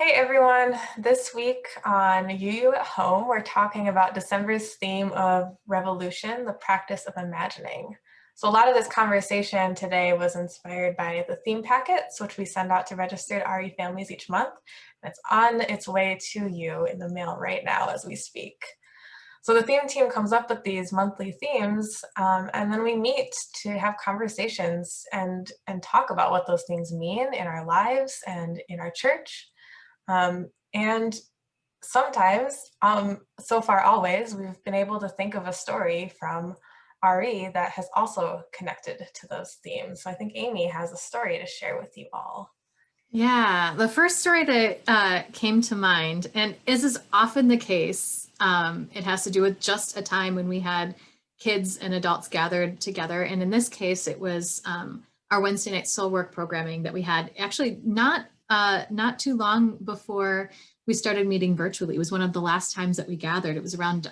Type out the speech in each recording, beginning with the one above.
Hey everyone, this week on UU at Home, we're talking about December's theme of revolution, the practice of imagining. So a lot of this conversation today was inspired by the theme packets, which we send out to registered RE families each month. And it's on its way to you in the mail right now as we speak. So the theme team comes up with these monthly themes, and then we meet to have conversations and talk about what those things mean in our lives and in our church. And sometimes, so far always, we've been able to think of a story from RE that has also connected to those themes. So I think Amy has a story to share with you all. Yeah, the first story that came to mind, and as is often the case, it has to do with just a time when we had kids and adults gathered together. And in this case, it was our Wednesday night soul work programming that we had actually not too long before we started meeting virtually. It was one of the last times that we gathered. It was around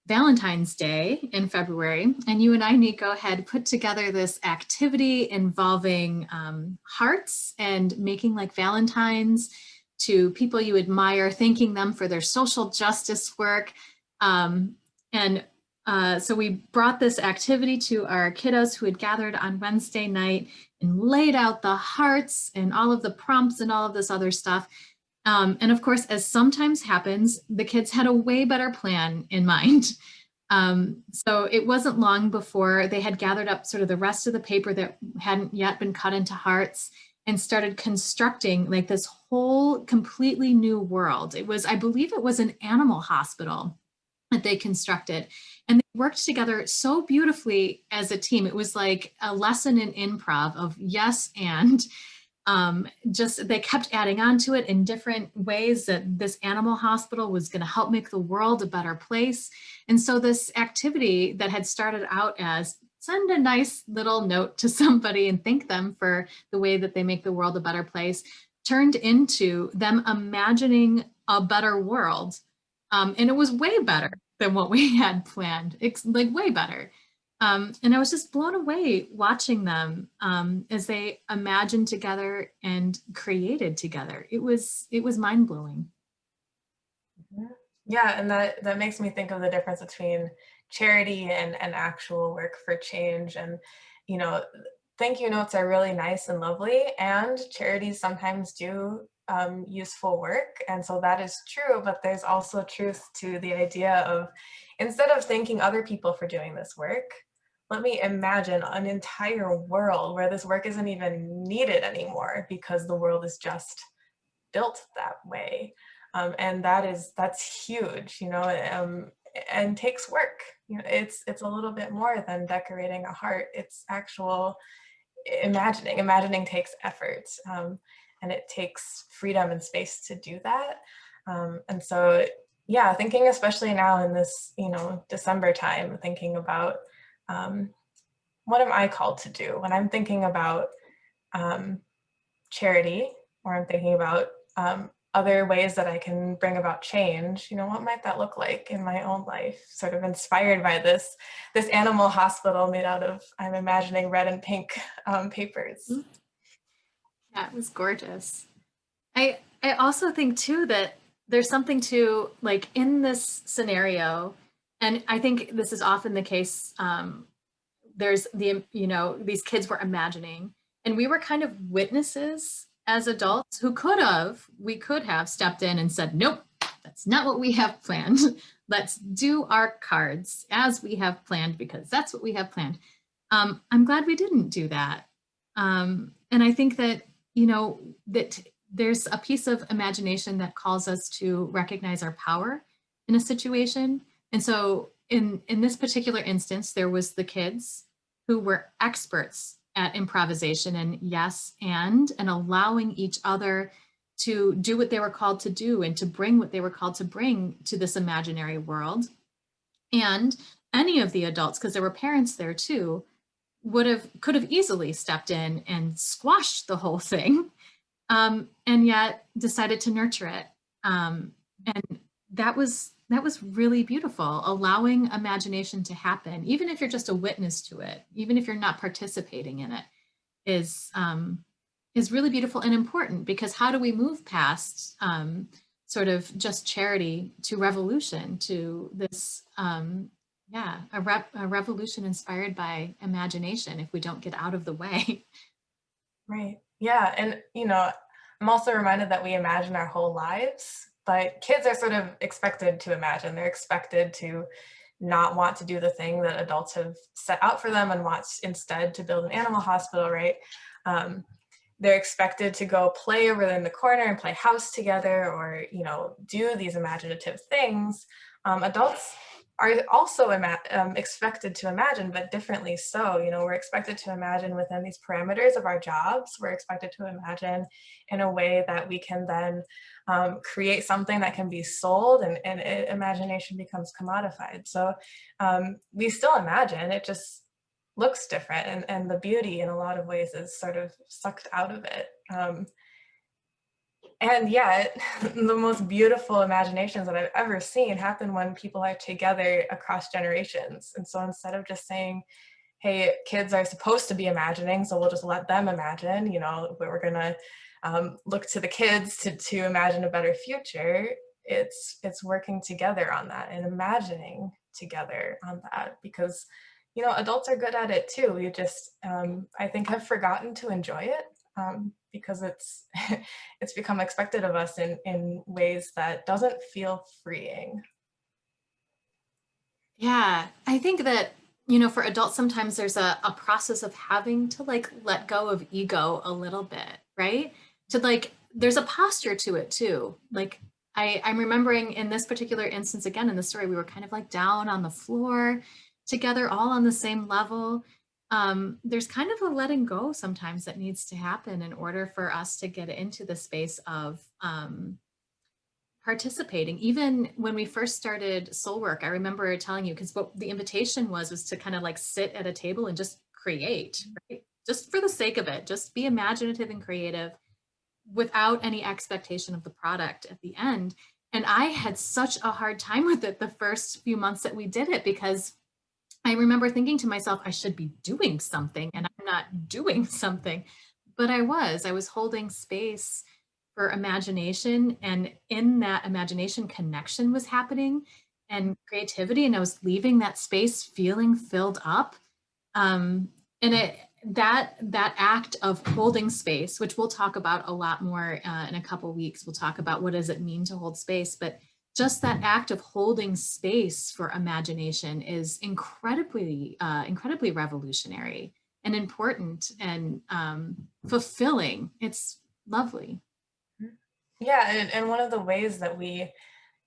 Valentine's Day in February, and you and I, Nico, had put together this activity involving hearts and making like Valentines to people you admire, thanking them for their social justice work. So we brought this activity to our kiddos who had gathered on Wednesday night and laid out the hearts and all of the prompts and all of this other stuff. And of course, as sometimes happens, the kids had a way better plan in mind. So it wasn't long before they had gathered up sort of the rest of the paper that hadn't yet been cut into hearts and started constructing like this whole completely new world. It was, I believe it was an animal hospital that they constructed. And they worked together so beautifully as a team. It was like a lesson in improv of yes and just they kept adding on to it in different ways that this animal hospital was going to help make the world a better place. And so this activity that had started out as send a nice little note to somebody and thank them for the way that they make the world a better place turned into them imagining a better world. And it was way better than what we had planned. It's like way better. And I was just blown away watching them as they imagined together and created together. It was mind blowing. Mhm. Yeah, and that makes me think of the difference between charity and actual work for change. And, you know, thank you notes are really nice and lovely, and charities sometimes do useful work. And so that is true, but there's also truth to the idea of instead of thanking other people for doing this work, let me imagine an entire world where this work isn't even needed anymore because the world is just built that way. And that's huge, and takes work. It's a little bit more than decorating a heart. It's actual imagining. Imagining takes effort, and it takes freedom and space to do that. And so, yeah, thinking especially now in this, December time, thinking about what am I called to do when I'm thinking about charity, or I'm thinking about other ways that I can bring about change. What might that look like in my own life? Sort of inspired by this animal hospital made out of, I'm imagining, red and pink papers. Yeah, it was gorgeous. I also think too that there's something to like in this scenario, and I think this is often the case. There's these kids were imagining, and we were kind of witnesses as adults who we could have stepped in and said, nope, that's not what we have planned. Let's do our cards as we have planned because that's what we have planned. I'm glad we didn't do that. And I think that, that there's a piece of imagination that calls us to recognize our power in a situation. And so in this particular instance, there was the kids who were experts at improvisation and yes, and allowing each other to do what they were called to do and to bring what they were called to bring to this imaginary world. And any of the adults, because there were parents there too, could have easily stepped in and squashed the whole thing, and yet decided to nurture it. And that was really beautiful, allowing imagination to happen, even if you're just a witness to it, even if you're not participating in it, is is really beautiful and important, because how do we move past sort of just charity to revolution, to this, yeah, a revolution inspired by imagination if we don't get out of the way? Right. Yeah. And, I'm also reminded that we imagine our whole lives, but kids are sort of expected to imagine. They're expected to not want to do the thing that adults have set out for them and wants instead to build an animal hospital, right? Um, they're expected to go play over in the corner and play house together, or do these imaginative things. Adults are also expected to imagine, but differently so. We're expected to imagine within these parameters of our jobs. We're expected to imagine in a way that we can then create something that can be sold, and imagination becomes commodified. So we still imagine, it just looks different, and the beauty in a lot of ways is sort of sucked out of it. And yet, the most beautiful imaginations that I've ever seen happen when people are together across generations. And so instead of just saying, hey, kids are supposed to be imagining, so we'll just let them imagine, we're going to look to the kids to imagine a better future. It's working together on that and imagining together on that, because adults are good at it too. We just I think have forgotten to enjoy it, because it's it's become expected of us in ways that doesn't feel freeing. Yeah, I think that, for adults, sometimes there's a process of having to like let go of ego a little bit, right? To like, there's a posture to it too. Like, I'm remembering in this particular instance, again, in the story, we were kind of like down on the floor together, all on the same level. There's kind of a letting go sometimes that needs to happen in order for us to get into the space of participating. Even when we first started soul work, I remember telling you, because what the invitation was to kind of like sit at a table and just create, right? Just for the sake of it, just be imaginative and creative without any expectation of the product at the end. And I had such a hard time with it the first few months that we did it, because I remember thinking to myself, I should be doing something, and I'm not doing something. But I was holding space for imagination. And in that imagination, connection was happening and creativity. And I was leaving that space feeling filled up. And that act of holding space, which we'll talk about a lot more in a couple of weeks, we'll talk about what does it mean to hold space. But just that act of holding space for imagination is incredibly revolutionary and important and fulfilling. It's lovely. Yeah, and one of the ways that we,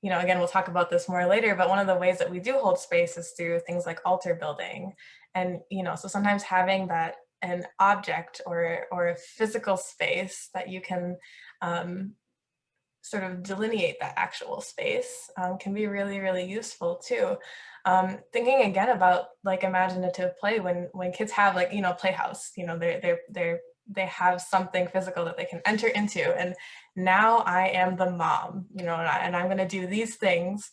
again, we'll talk about this more later, but one of the ways that we do hold space is through things like altar building. And, so sometimes having that an object or a physical space that you can sort of delineate that actual space can be really, really useful too. Thinking again about like imaginative play, when kids have like, playhouse, they have something physical that they can enter into. And now I am the mom, and I'm going to do these things.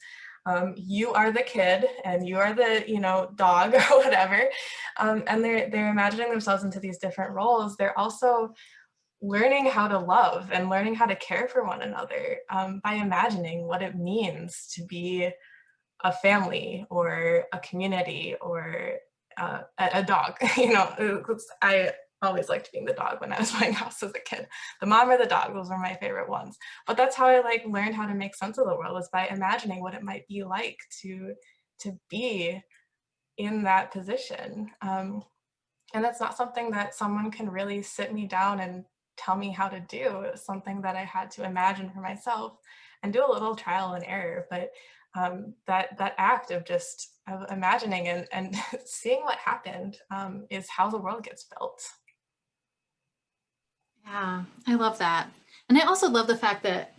You are the kid and you are the, dog or whatever. And they're imagining themselves into these different roles. They're also learning how to love and learning how to care for one another by imagining what it means to be a family or a community or a dog. I always liked being the dog when I was playing house as a kid. The mom or the dog, those were my favorite ones. But that's how I learned how to make sense of the world, was by imagining what it might be like to be in that position. And that's not something that someone can really sit me down and tell me how to do. It was something that I had to imagine for myself and do a little trial and error. But that act of just of imagining and seeing what happened is how the world gets built. Yeah, I love that. And I also love the fact that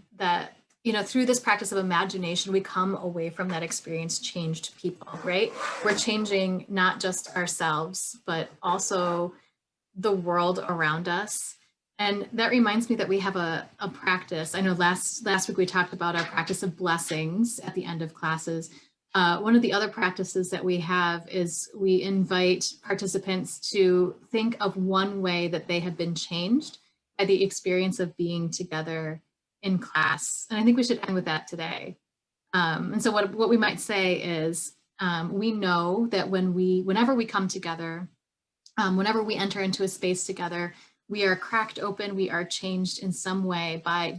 through this practice of imagination, we come away from that experience changed people, right? We're changing not just ourselves, but also the world around us. And that reminds me that we have a practice. I know last week we talked about our practice of blessings at the end of classes. One of the other practices that we have is we invite participants to think of one way that they have been changed by the experience of being together in class. And I think we should end with that today. And so what we might say is, we know that whenever we come together, whenever we enter into a space together, we are cracked open, we are changed in some way by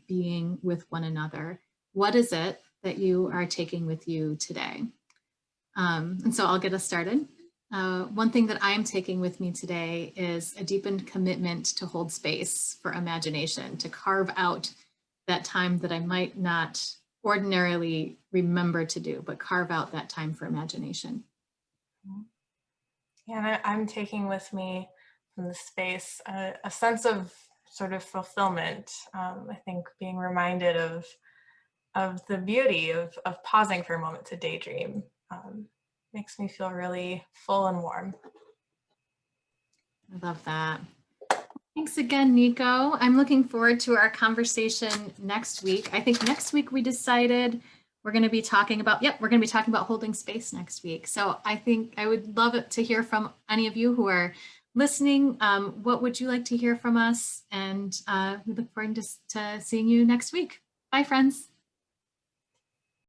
being with one another. What is it that you are taking with you today? And so I'll get us started. One thing that I'm taking with me today is a deepened commitment to hold space for imagination, to carve out that time that I might not ordinarily remember to do, but carve out that time for imagination. Yeah, and I'm taking with me from the space a sense of sort of fulfillment. I think being reminded of the beauty of pausing for a moment to daydream makes me feel really full and warm. I love that. Thanks again, Nico. I'm looking forward to our conversation next week. I think next week we decided we're going to be talking about, we're going to be talking about holding space next week. So I think I would love it to hear from any of you who are listening. What would you like to hear from us? And we look forward to seeing you next week. Bye, friends.